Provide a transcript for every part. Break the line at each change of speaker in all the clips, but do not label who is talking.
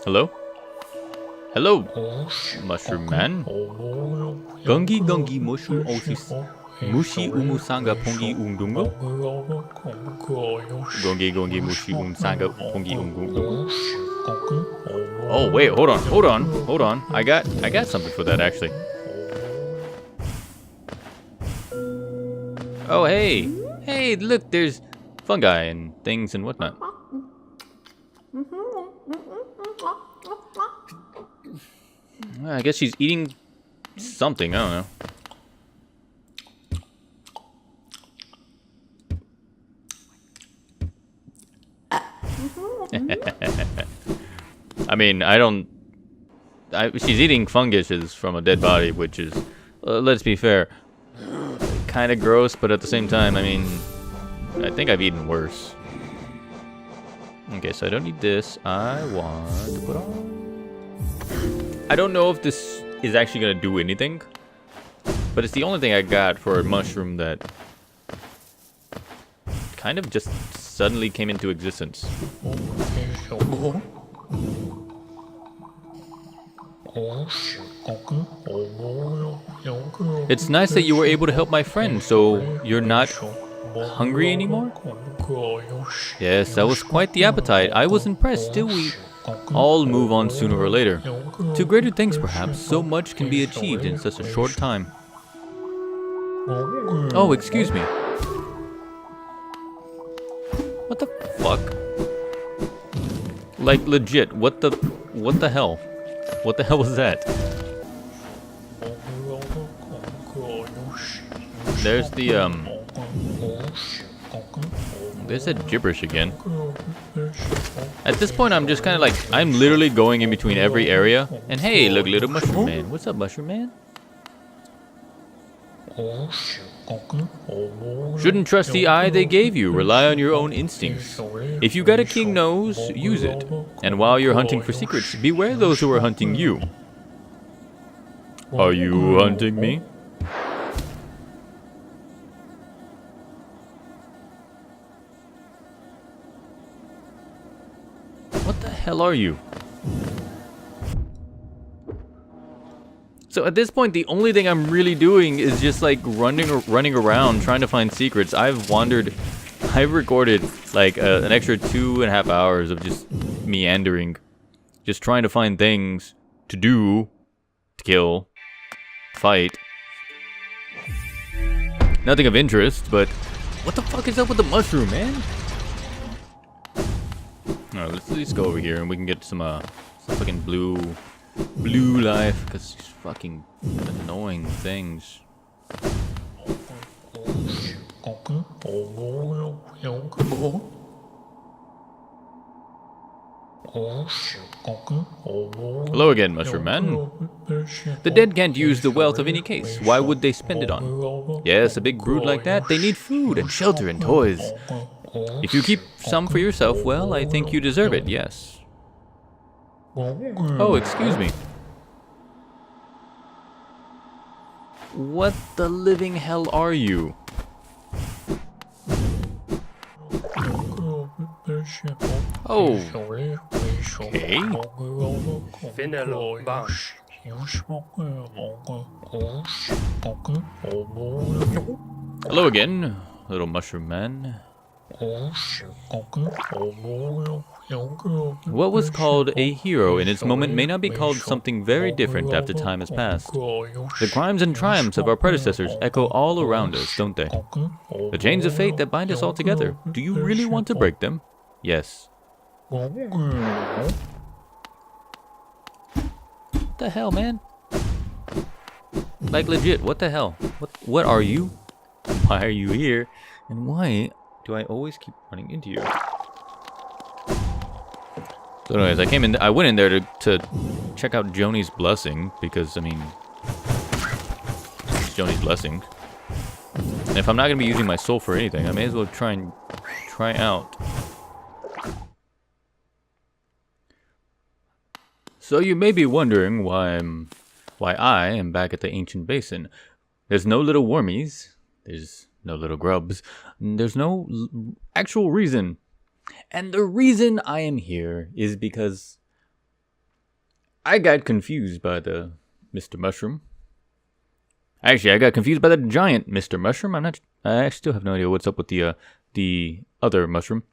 Hello? Hello, Mushroom Man. Gungi gungi mushroom osis. Mushi umusanga pongi undungo. Gongi gongi mushi umsanga pongi undungo. Oh wait, hold on. I got something for that actually. Oh hey, look, there's fungi and things and whatnot. I guess she's eating something, I don't know. I mean, she's eating funguses from a dead body, which is, let's be fair, kind of gross, but at the same time, I mean, I think I've eaten worse. Okay, so I don't need this. I want to put on... I don't know if this is actually going to do anything, but it's the only thing I got for a mushroom that kind of just suddenly came into existence. It's nice that you were able to help my friend, so you're not hungry anymore? Yes, that was quite the appetite. I was impressed. Still, we all move on sooner or later. To greater things, perhaps. So much can be achieved in such a short time. Oh, excuse me. What the fuck? Like, legit, what the hell? What the hell was that? There's the, there's that gibberish again. At this point, I'm just kind of like, I'm literally going in between every area. And hey, look, little mushroom man. What's up, mushroom man? Shouldn't trust the eye they gave you. Rely on your own instincts. If you got a king nose, use it. And while you're hunting for secrets, beware those who are hunting you. Are you hunting me? What the hell are you? So at this point, the only thing I'm really doing is just like running around trying to find secrets. I've recorded like an extra 2.5 hours of just meandering, just trying to find things to do, to kill, fight. Nothing of interest, but what the fuck is up with the mushroom, man? Alright, let's at least go over here and we can get some fucking blue life, because these fucking annoying things. Hello again, Mushroom Man. The dead can't use the wealth of any case. Why would they spend it on? Yes, a big brood like that, they need food and shelter and toys. If you keep some for yourself, well, I think you deserve it, yes. Oh, excuse me. What the living hell are you? Oh. Okay. Hello again, little mushroom man. What was called a hero in its moment may now be called something very different after time has passed. The crimes and triumphs of our predecessors echo all around us, don't they? The chains of fate that bind us all together. Do you really want to break them? Yes. What the hell, man? Like legit, what the hell? What are you? Why are you here? And why do I always keep running into you? So anyways, I went in there to check out Joni's blessing, because, I mean, it's Joni's blessing. And if I'm not going to be using my soul for anything, I may as well try out. So you may be wondering why I am back at the ancient basin. There's no little wormies. There's no little grubs. There's no actual reason. And the reason I am here is because I got confused by the Mr. Mushroom. Actually, I got confused by the giant Mr. Mushroom. I still have no idea what's up with the other mushroom.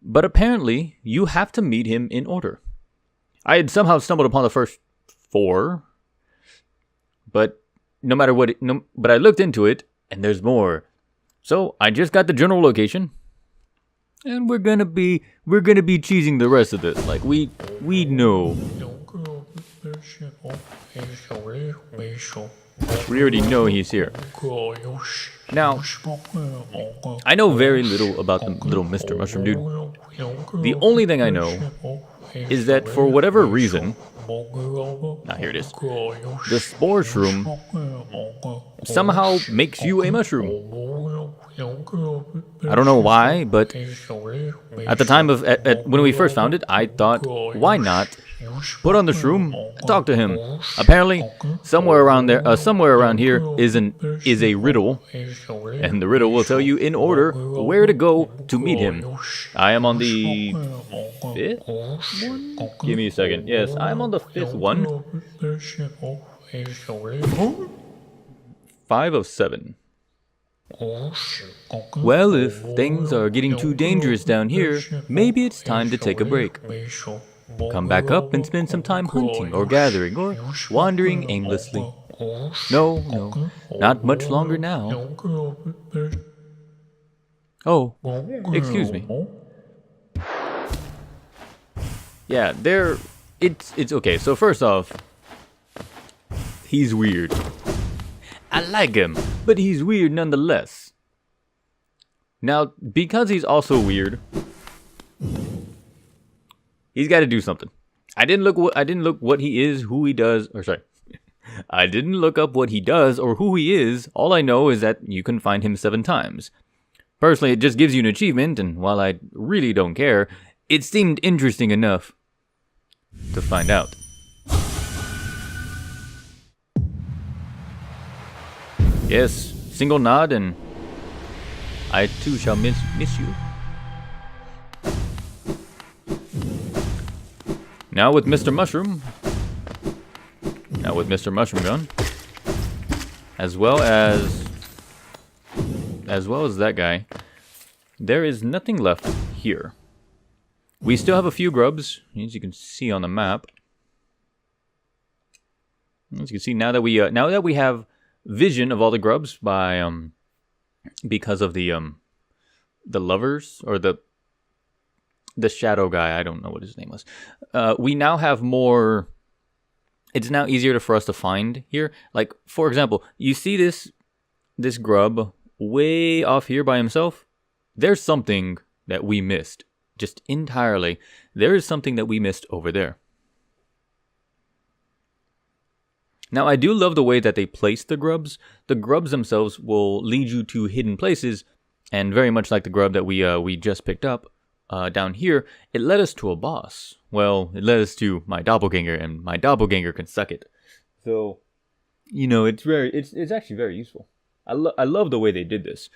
But apparently, you have to meet him in order. I had somehow stumbled upon the first 4, but no matter what, but I looked into it, and there's more. So I just got the general location, and we're gonna be cheesing the rest of this. Like we know. We already know he's here. Now, I know very little about the little Mr. Mushroom dude. The only thing I know is that for whatever reason, here it is, the Spore Shroom somehow makes you a mushroom. I don't know why, but at the time of when we first found it, I thought, why not put on the shroom and talk to him? Apparently, somewhere around here is a riddle, and the riddle will tell you in order where to go to meet him. I am on the 5th one? Give me a second. Yes, I'm on the 5th one. 5 of 7. Well, if things are getting too dangerous down here, maybe it's time to take a break. Come back up and spend some time hunting or gathering or wandering aimlessly. No, not much longer now. Oh, excuse me. Yeah, it's okay. So first off, he's weird. I like him, but he's weird nonetheless. Now, because he's also weird, he's got to do something. I didn't look what he is, who he does, or sorry. I didn't look up what he does or who he is. All I know is that you can find him 7 times. Personally, it just gives you an achievement, and while I really don't care, it seemed interesting enough to find out. Yes, single nod, and I too shall miss you. Now with Mr. Mushroom gone, as well as that guy, there is nothing left here. We still have a few grubs, as you can see on the map. As you can see, now that we have vision of all the grubs by because of the lovers, or the shadow guy, I don't know what his name was. We now have more. It's now easier for us to find here. Like, for example, you see this grub way off here by himself. There's something that we missed, just entirely. There is something that we missed over there. Now, I do love the way that they place the grubs. The grubs themselves will lead you to hidden places, and very much like the grub that we just picked up down here, it led us to a boss. Well, it led us to my doppelganger, and my doppelganger can suck it. So, it's actually very useful. I love the way they did this.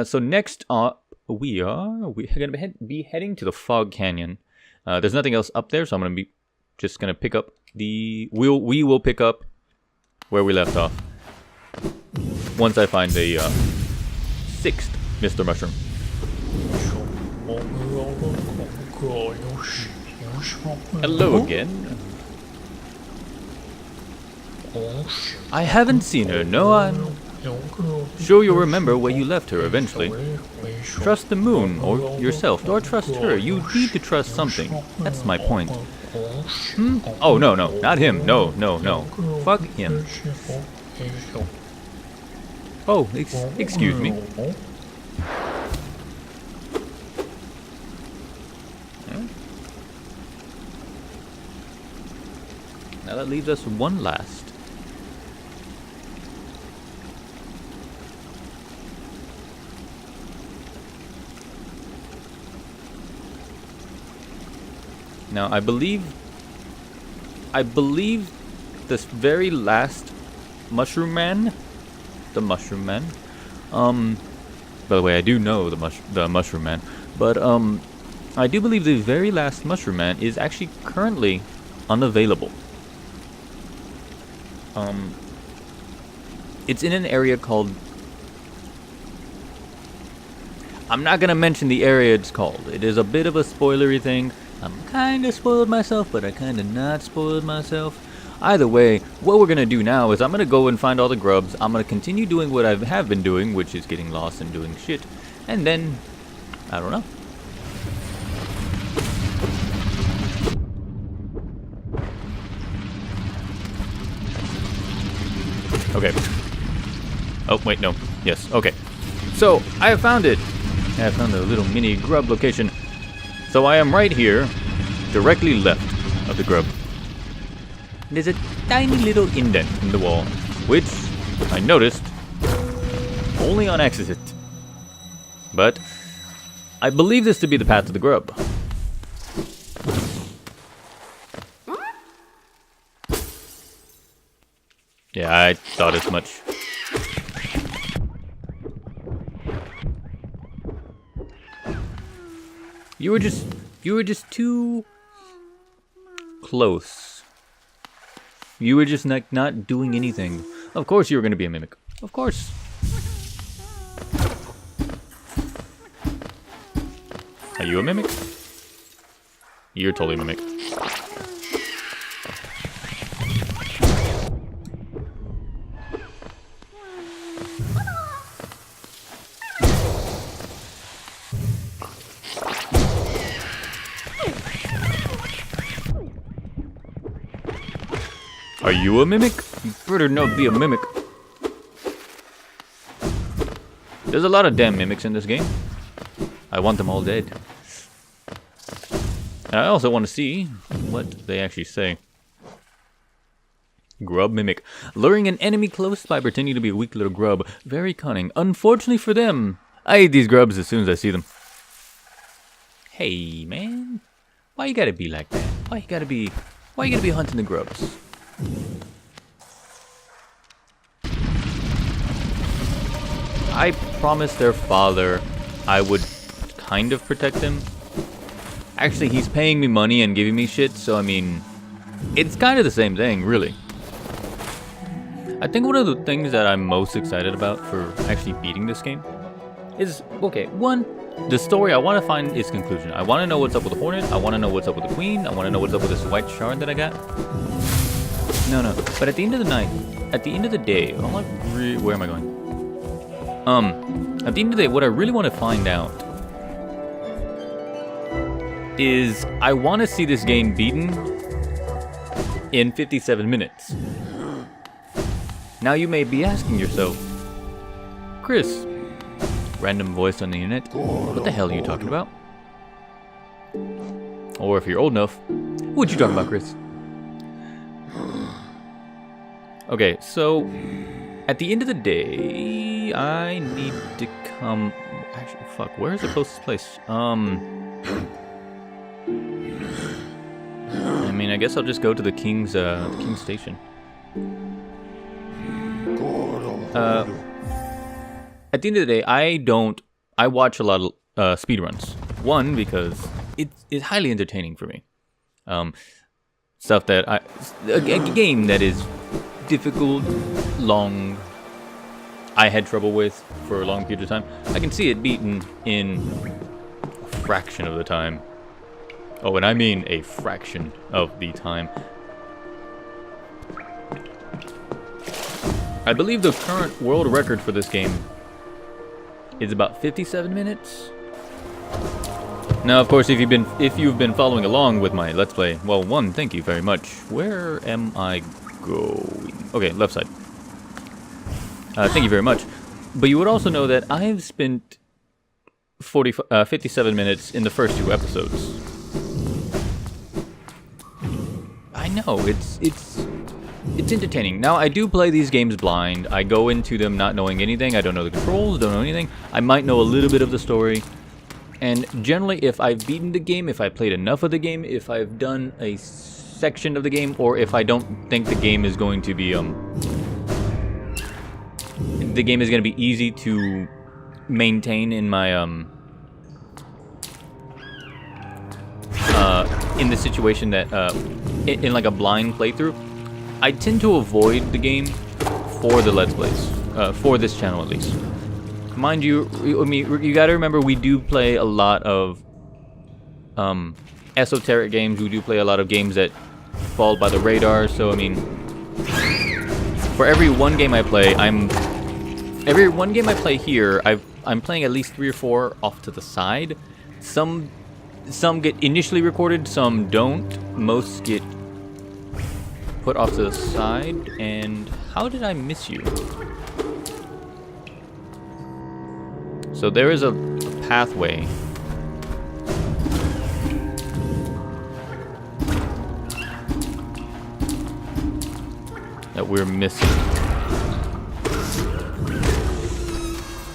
So next up, we're gonna be heading to the Fog Canyon. There's nothing else up there, so I'm gonna pick up we will pick up where we left off once I find the 6th Mr. Mushroom. Hello again. I haven't seen her, no, I'm sure you'll remember where you left her eventually. Trust the moon, or yourself, or trust her. You need to trust something. That's my point. Oh, no, not him. No. Fuck him. Oh, excuse me. Now that leaves us one last. Now, I believe this very last Mushroom Man, the Mushroom Man, By the way, I do know the Mushroom Man, but I do believe the very last Mushroom Man is actually currently unavailable. It's in an area called... I'm not gonna mention the area it's called. It is a bit of a spoilery thing. I'm kinda spoiled myself, but I kinda not spoiled myself. Either way, what we're gonna do now is I'm gonna go and find all the grubs. I'm gonna continue doing what I have been doing, which is getting lost and doing shit. And then, I don't know. Okay. Oh, wait, no. Yes, okay. So, I have found it. I found a little mini grub location. So I am right here, directly left of the grub. There's a tiny little indent in the wall, which I noticed only on accident. But I believe this to be the path to the grub. Yeah, I thought as much. You were just too close. You were just not doing anything. Of course you were going to be a mimic. Of course. Are you a mimic? You're totally a mimic. Are you a mimic? You better not be a mimic. There's a lot of damn mimics in this game. I want them all dead. And I also want to see what they actually say. Grub mimic. Luring an enemy close by pretending to be a weak little grub. Very cunning. Unfortunately for them, I eat these grubs as soon as I see them. Hey, man. Why you gotta be like that? Why you gotta be hunting the grubs? I promised their father I would kind of protect him. Actually, he's paying me money and giving me shit, so I mean, it's kind of the same thing, really. I think one of the things that I'm most excited about for actually beating this game is, okay, one, the story. I want to find its conclusion. I want to know what's up with the Hornet. I want to know what's up with the Queen. I want to know what's up with this white shard that I got. No. But at the end of the night, at the end of the day, where am I going? At the end of the day, what I really want to find out is I want to see this game beaten in 57 minutes. Now you may be asking yourself, Chris, random voice on the internet, what the hell are you talking about? Or if you're old enough, what you talking about, Chris? Okay, so at the end of the day, I need to come. Actually, fuck, where is the closest place? I mean, I guess I'll just go to the King's Station. At the end of the day, I watch a lot of speedruns. One, because it's highly entertaining for me. Stuff that a game that is difficult, long, I had trouble with for a long period of time. I can see it beaten in a fraction of the time. Oh, and I mean a fraction of the time. I believe the current world record for this game is about 57 minutes. Now, of course, if you've been following along with my Let's Play, well, one, thank you very much. Where am I going? Okay, left side. Thank you very much. But you would also know that I've spent 57 minutes in the first 2 episodes. I know, it's entertaining. Now, I do play these games blind. I go into them not knowing anything. I don't know the controls, don't know anything. I might know a little bit of the story. And generally, if I've beaten the game, if I played enough of the game, if I've done a section of the game, or if I don't think the game is going to be the game is going to be easy to maintain in my in the situation that in like a blind playthrough, I tend to avoid the game for the Let's Plays, for this channel at least. Mind you, I mean, you gotta remember we do play a lot of esoteric games. We do play a lot of games that fall by the radar. So I mean, for every one game I play, here, I'm playing at least 3 or 4 off to the side. Some get initially recorded, some don't. Most get put off to the side. And how did I miss you? So there is a pathway. That we're missing.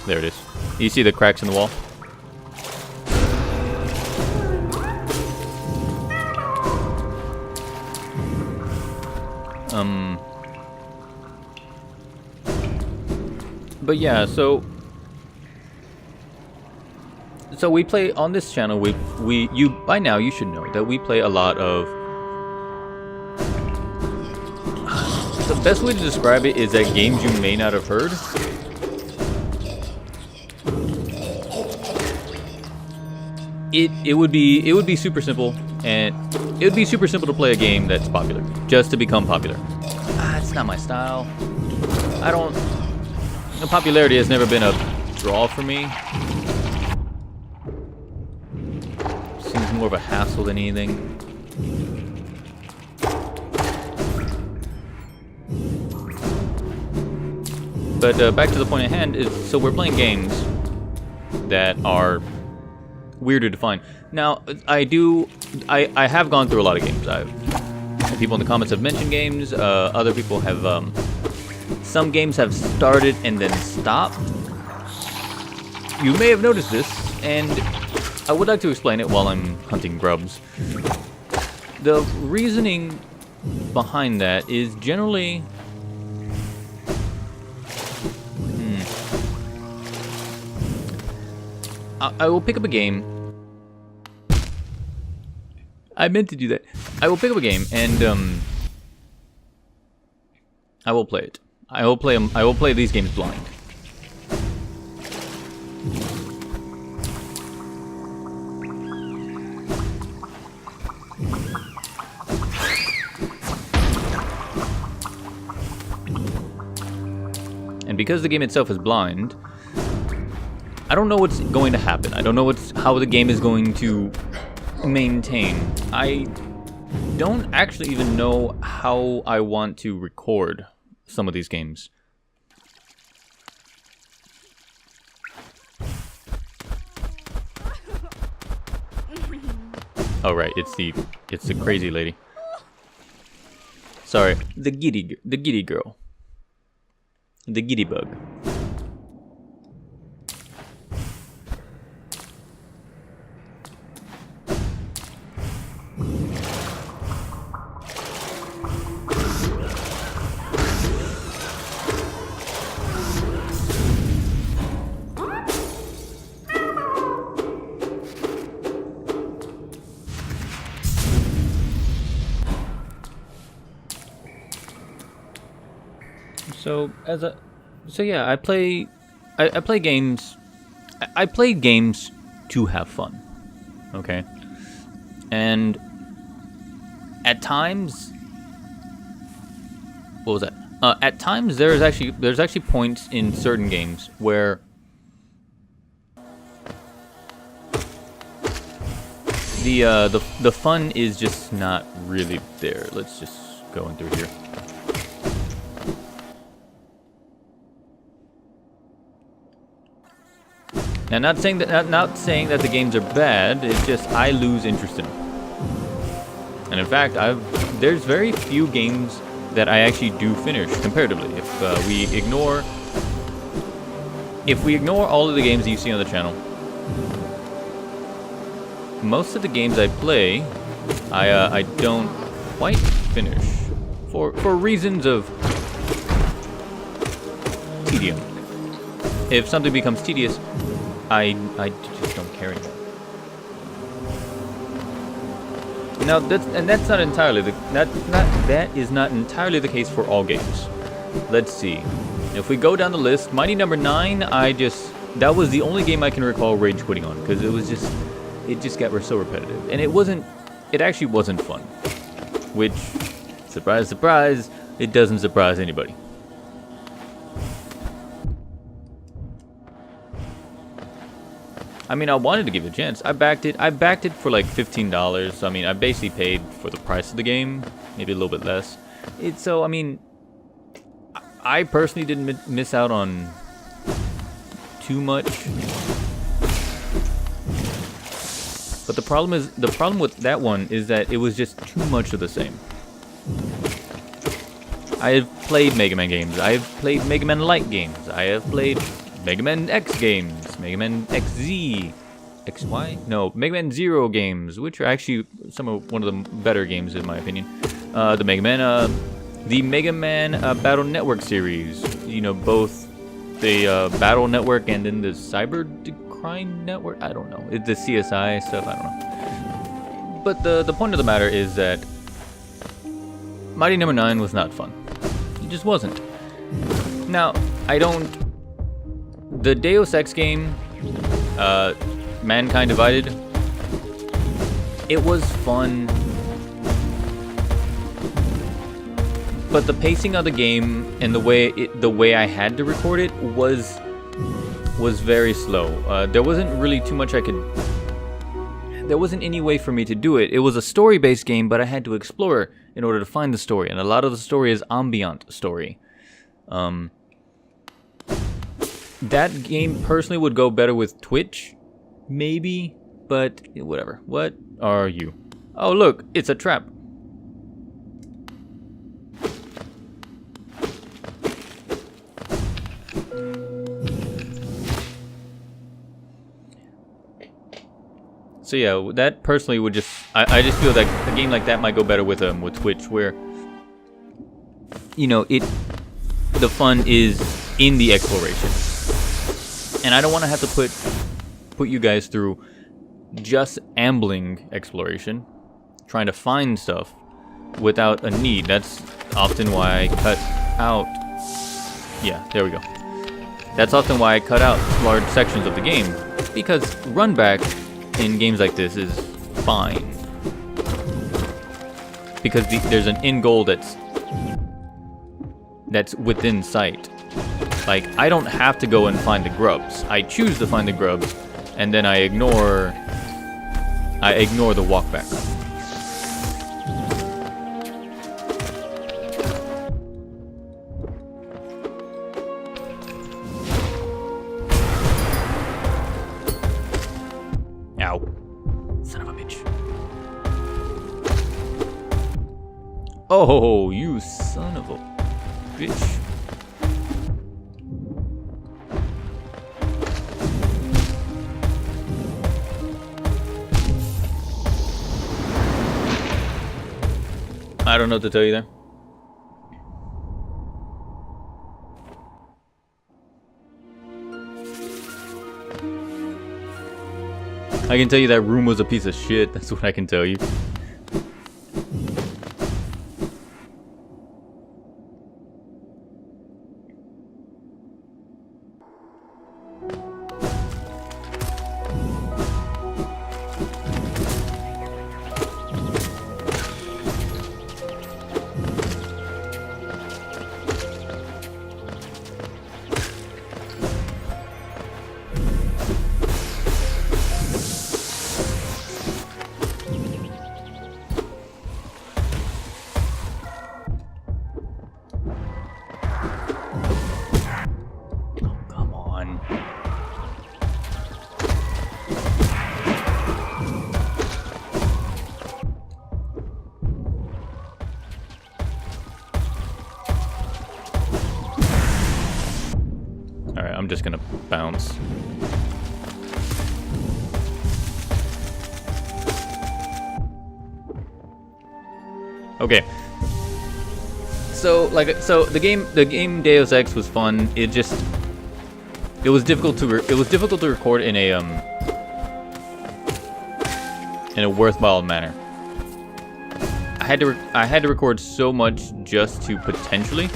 There it is. You see the cracks in the wall? But yeah, so we play on this channel. You by now you should know that we play a lot of. The best way to describe it is that games you may not have heard. It would be super simple, and it would be super simple to play a game that's popular, just to become popular. It's not my style. The popularity has never been a draw for me. Seems more of a hassle than anything. But back to the point at hand is, so we're playing games that are weird to define. Now, I have gone through a lot of games. People in the comments have mentioned games. Other people have, some games have started and then stopped. You may have noticed this, and I would like to explain it while I'm hunting grubs. The reasoning behind that is generally... I will pick up a game. I meant to do that. I will pick up a game and I will play it. I will play these games blind. And because the game itself is blind, I don't know what's going to happen. I don't know how the game is going to maintain. I don't actually even know how I want to record some of these games. Oh right, it's the crazy lady. Sorry, the giddy girl. The giddy bug. So yeah, I play games. I play games to have fun. Okay, and at times, what was that? At times there's actually points in certain games where the fun is just not really there. Let's just go in through here. Now, not saying that the games are bad. It's just I lose interest in them. And in fact, there's very few games that I actually do finish comparatively. If we ignore all of the games that you see on the channel, most of the games I play, I don't quite finish for reasons of tedium. if something becomes tedious, I just don't care anymore. Now that's not entirely that is not entirely the case for all games. Let's see. If we go down the list, Mighty Number 9, that was the only game I can recall rage quitting on, because it just got so repetitive, and it actually wasn't fun. Which, surprise, surprise, it doesn't surprise anybody. I mean, I wanted to give it a chance. I backed it for like $15. I mean, I basically paid for the price of the game, maybe a little bit less. So, I mean, I personally didn't miss out on too much. But the problem with that one is that it was just too much of the same. I have played Mega Man games. I have played Mega Man Lite games. I have played Mega Man X games, Mega Man XZ, XY? No, Mega Man Zero games, which are actually one of the better games in my opinion. The Mega Man Battle Network series. You know, both the Battle Network and then the Cyber Crime Network. I don't know. It's the CSI stuff. I don't know. But the point of the matter is that Mighty Number 9 was not fun. It just wasn't. Now, the Deus Ex game, Mankind Divided, it was fun, but the pacing of the game and the way I had to record it was very slow. There wasn't really too much there wasn't any way for me to do it. It was a story-based game, but I had to explore in order to find the story, and a lot of the story is ambient story. That game personally would go better with Twitch, maybe, but whatever. What are you? Oh, look, it's a trap. So yeah, that personally would I just feel that a game like that might go better with Twitch, where, you know, the fun is in the exploration. And I don't want to have to put you guys through just ambling exploration, trying to find stuff without a need. That's often why I cut out. Yeah, there we go. That's often why I cut out large sections of the game, because run back in games like this is fine, because there's an end goal that's within sight. Like, I don't have to go and find the grubs. I choose to find the grubs, and then I ignore the walk back. Ow. Son of a bitch. Oh, you son of a bitch. I don't know what to tell you there. I can tell you that room was a piece of shit. That's what I can tell you. I'm just gonna bounce. Okay. So the game Deus Ex was fun. it was difficult to record in a worthwhile manner. I had to record so much just to potentially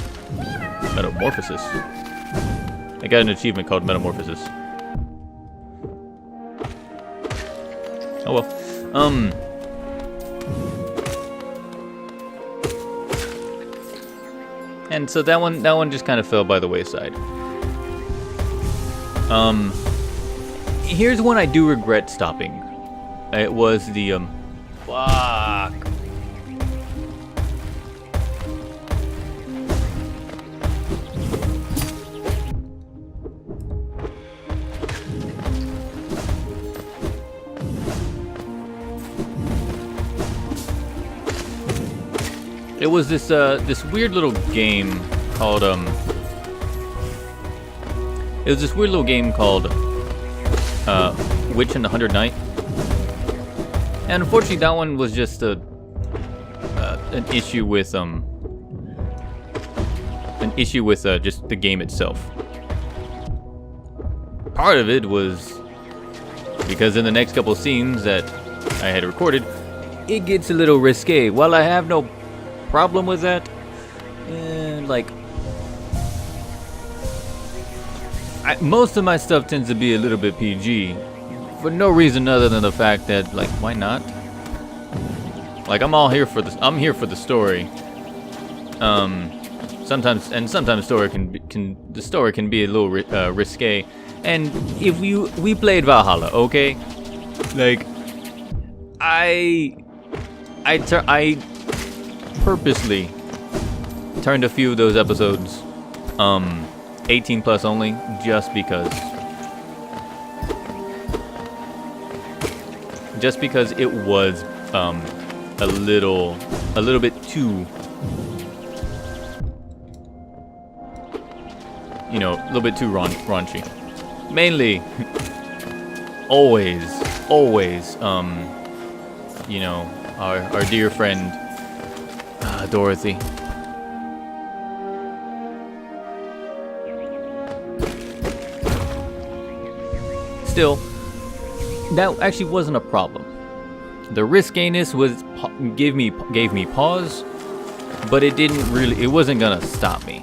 metamorphosis. I got an achievement called metamorphosis. Oh well. And so that one just kind of fell by the wayside. Here's one I do regret stopping. It was the fuck. It was this weird little game called Witch and the 100 Knight. And unfortunately that one was just an issue with just the game itself. Part of it was because in the next couple scenes that I had recorded, it gets a little risque. While I have no problem with that, most of my stuff tends to be a little bit PG for no reason other than the fact that, why not? I'm here for the story. Sometimes the story can be a little risque. And if we played Valhalla, okay? I purposely turned a few of those episodes 18 plus only, just because it was a little bit too, a little bit too raunchy. Mainly always our dear friend Dorothy. Still, that actually wasn't a problem. The riskiness gave me pause, but it wasn't gonna stop me.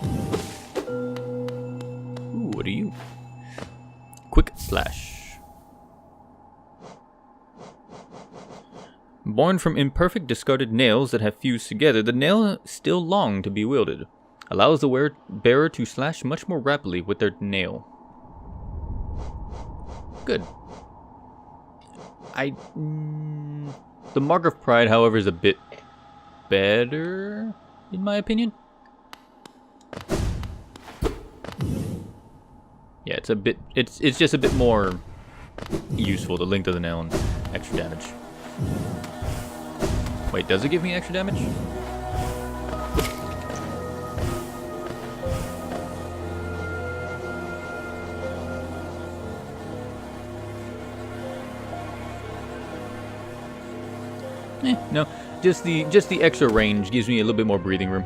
Ooh, what are you? Quick slash. Born from imperfect discarded nails that have fused together, the nail still long to be wielded. Allows the bearer to slash much more rapidly with their nail. Good. The Mark of Pride, however, is a bit better, in my opinion. Yeah, it's just a bit more useful, the length of the nail and extra damage. Wait, does it give me extra damage? No, just the extra range gives me a little bit more breathing room.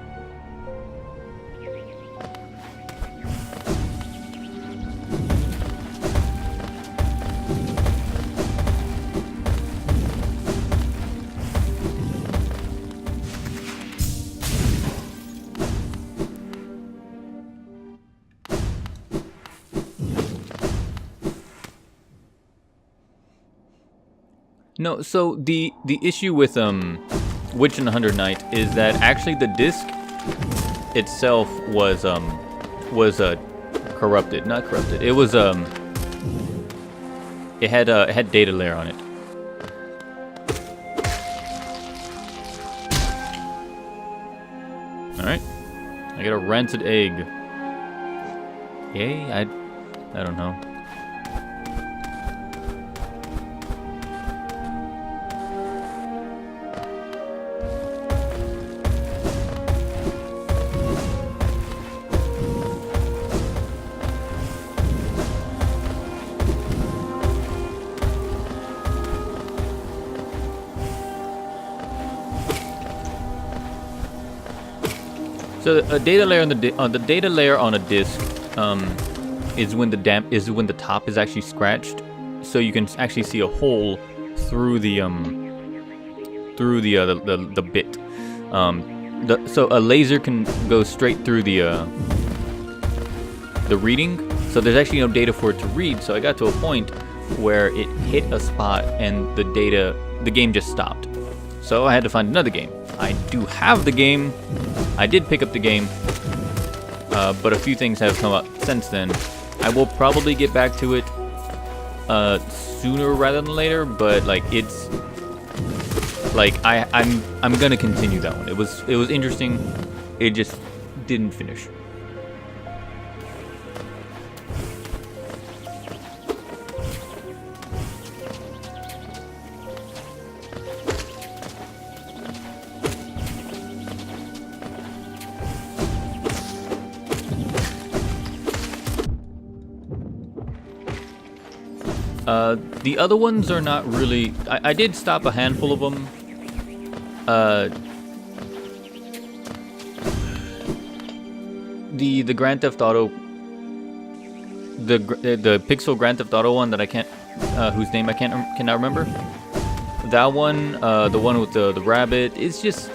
No, so the issue with Witch and the 100 Knight is that actually the disc itself was corrupted. Not corrupted. It was it had data layer on it. All right, I got a rancid egg. Yay! I don't know. So a data layer on the data layer on a disk is when the top is actually scratched, so you can actually see a hole through the bit. So a laser can go straight through the reading. So there's actually no data for it to read. So I got to a point where it hit a spot and the game just stopped. So I had to find another game. I do have the game. I did pick up the game, but a few things have come up since then. I will probably get back to it sooner rather than later, but like it's like I'm gonna continue that one. It was interesting. It just didn't finish. The other ones are not really... I did stop a handful of them. The Grand Theft Auto... The Pixel Grand Theft Auto one that I can't... whose name I cannot remember. That one, the one with the rabbit, it's just...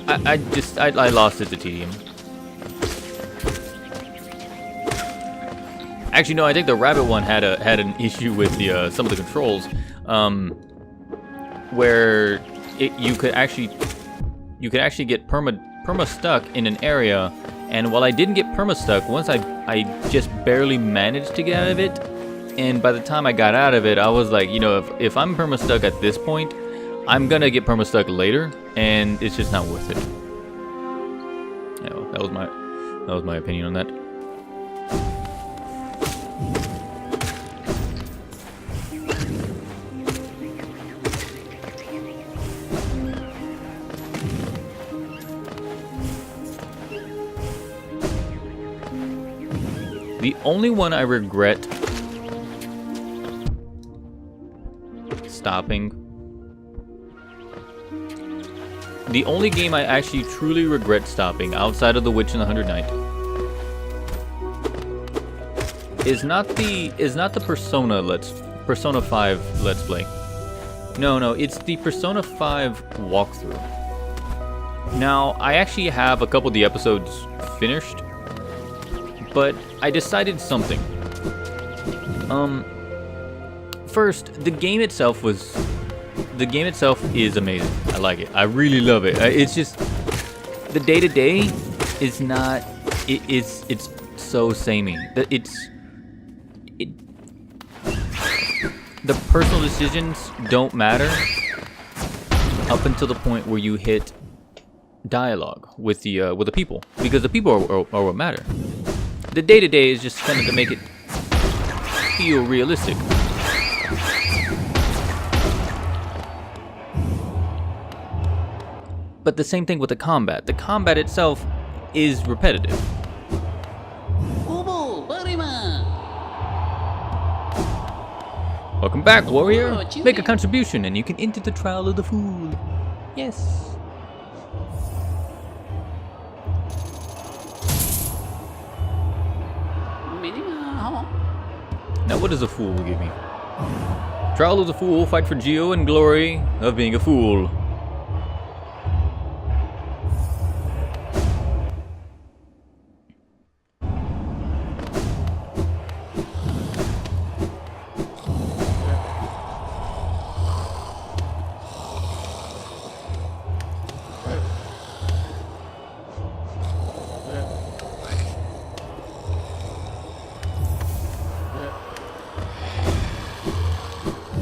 I lost it to tedium. Actually, no. I think the rabbit one had an issue with the some of the controls, where you could actually get perma stuck in an area, and while I didn't get perma stuck, once I just barely managed to get out of it, and by the time I got out of it, I was like, you know, if I'm perma stuck at this point, I'm gonna get perma stuck later, and it's just not worth it. Yeah, well, that was my opinion on that. The only one I regret stopping, the only game I actually truly regret stopping outside of The Witch and the Hundred Knight is not the Persona 5 Let's Play. No, it's the Persona 5 walkthrough. Now, I actually have a couple of the episodes finished, but I decided something. First, the game itself is amazing. I like it. I really love it. It's just the day-to-day is not. It's so samey. The personal decisions don't matter up until the point where you hit dialogue with the people, because the people are what matter. The day-to-day is just kind of to make it feel realistic. But the same thing with the combat. The combat itself is repetitive. Welcome back, warrior. Make a contribution and you can enter the trial of the fool. Yes. Now what does a fool give me? Trial of the fool, fight for Geo and glory of being a fool.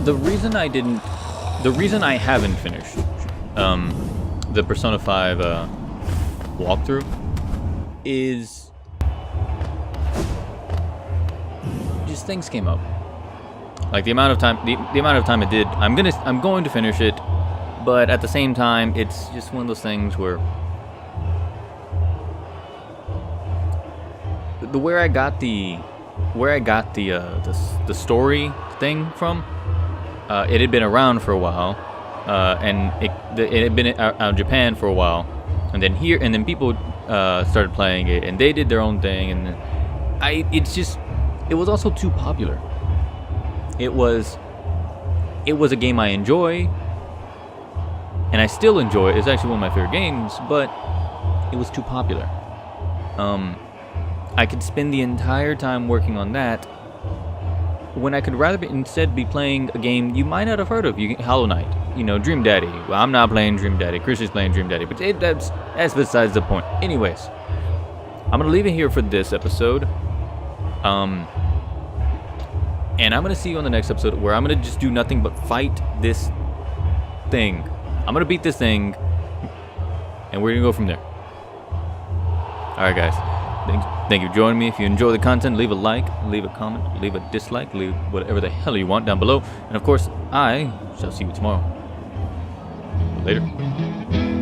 The reason I haven't finished the Persona 5 walkthrough is just things came up. Like the amount of time it did. I'm going to finish it, but at the same time, it's just one of those things where where I got the story thing from. It had been around for a while, and it had been out of Japan for a while, and then people started playing it, and they did their own thing, and it was also too popular. It was a game I enjoy, and I still enjoy. It's actually one of my favorite games, but it was too popular. I could spend the entire time working on that when I could rather instead be playing a game you might not have heard of. Hollow Knight, Dream Daddy. Well, I'm not playing Dream Daddy. Chris is playing Dream Daddy, but that's besides the point. Anyways, I'm gonna leave it here for this episode. And I'm gonna see you on the next episode, where I'm gonna just do nothing but fight this thing. I'm gonna beat this thing, and we're gonna go from there. Alright guys, thank you for joining me. If you enjoy the content, leave a like, leave a comment, leave a dislike, leave whatever the hell you want down below. And of course, I shall see you tomorrow. Later.